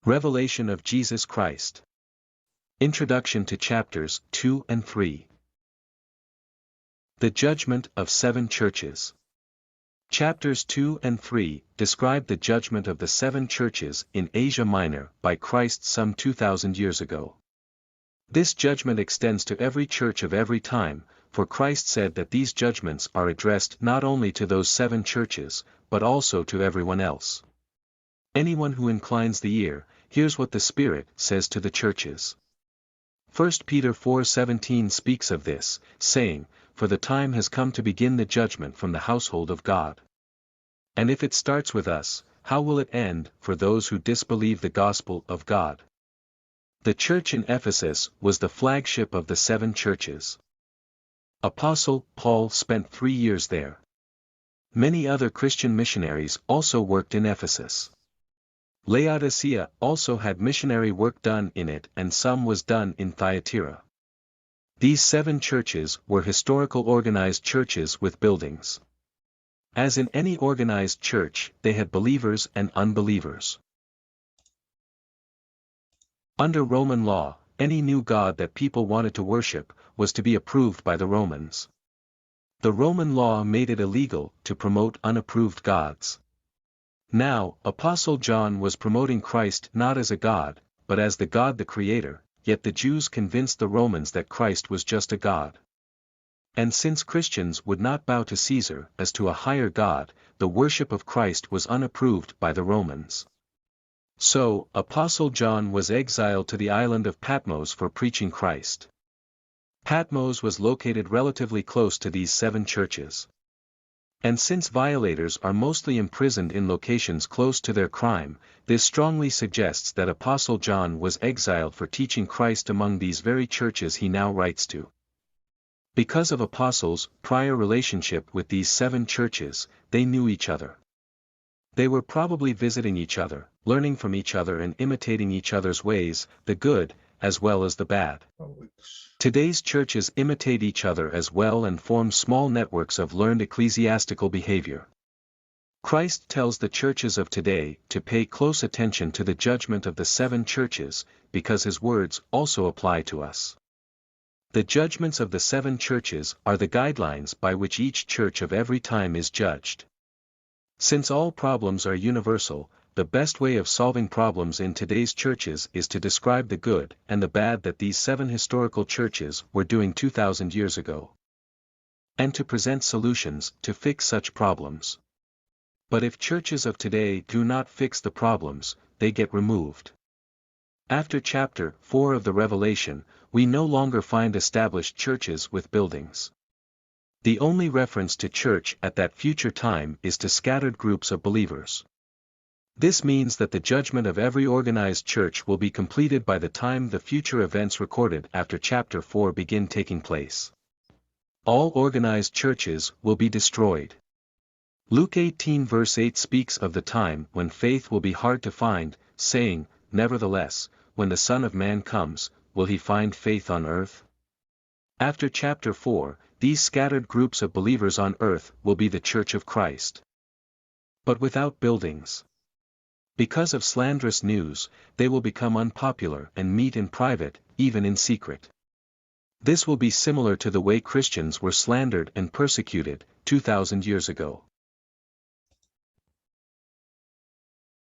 Revelation of Jesus Christ. Introduction to chapters 2 and 3. The judgment of 7 churches. Chapters 2 and 3 describe the judgment of the 7 churches in Asia Minor by Christ some 2,000 years ago. This judgment extends to every church of every time, for Christ said that these judgments are addressed not only to those 7 churches, but also to everyone else. Anyone who inclines the ear, hears what the Spirit says to the churches. 1 Peter 4:17 speaks of this, saying, "For the time has come to begin the judgment from the household of God." And if it starts with us, how will it end for those who disbelieve the gospel of God? The church in Ephesus was the flagship of the 7 churches. Apostle Paul spent 3 years there. Many other Christian missionaries also worked in Ephesus. Laodicea also had missionary work done in it, and some was done in Thyatira. These 7 churches were historical organized churches with buildings. As in any organized church, they had believers and unbelievers. Under Roman law, any new god that people wanted to worship was to be approved by the Romans. The Roman law made it illegal to promote unapproved gods. Now, Apostle John was promoting Christ not as a god, but as the God the Creator, yet the Jews convinced the Romans that Christ was just a god. And since Christians would not bow to Caesar as to a higher god, the worship of Christ was unapproved by the Romans. So, Apostle John was exiled to the island of Patmos for preaching Christ. Patmos was located relatively close to these 7 churches. And since violators are mostly imprisoned in locations close to their crime, this strongly suggests that Apostle John was exiled for teaching Christ among these very churches he now writes to. Because of Apostle's prior relationship with these 7 churches, they knew each other. They were probably visiting each other, learning from each other and imitating each other's ways, the good, as well as the bad. Today's churches imitate each other as well and form small networks of learned ecclesiastical behavior. Christ tells the churches of today to pay close attention to the judgment of the 7 churches, because his words also apply to us. The judgments of the 7 churches are the guidelines by which each church of every time is judged. Since all problems are universal, the best way of solving problems in today's churches is to describe the good and the bad that these 7 historical churches were doing 2,000 years ago. And to present solutions to fix such problems. But if churches of today do not fix the problems, they get removed. After chapter 4 of the Revelation, we no longer find established churches with buildings. The only reference to church at that future time is to scattered groups of believers. This means that the judgment of every organized church will be completed by the time the future events recorded after chapter 4 begin taking place. All organized churches will be destroyed. Luke 18 verse 8 speaks of the time when faith will be hard to find, saying, "Nevertheless, when the Son of Man comes, will he find faith on earth?" After chapter 4, these scattered groups of believers on earth will be the Church of Christ. But without buildings. Because of slanderous news, they will become unpopular and meet in private, even in secret. This will be similar to the way Christians were slandered and persecuted 2,000 years ago.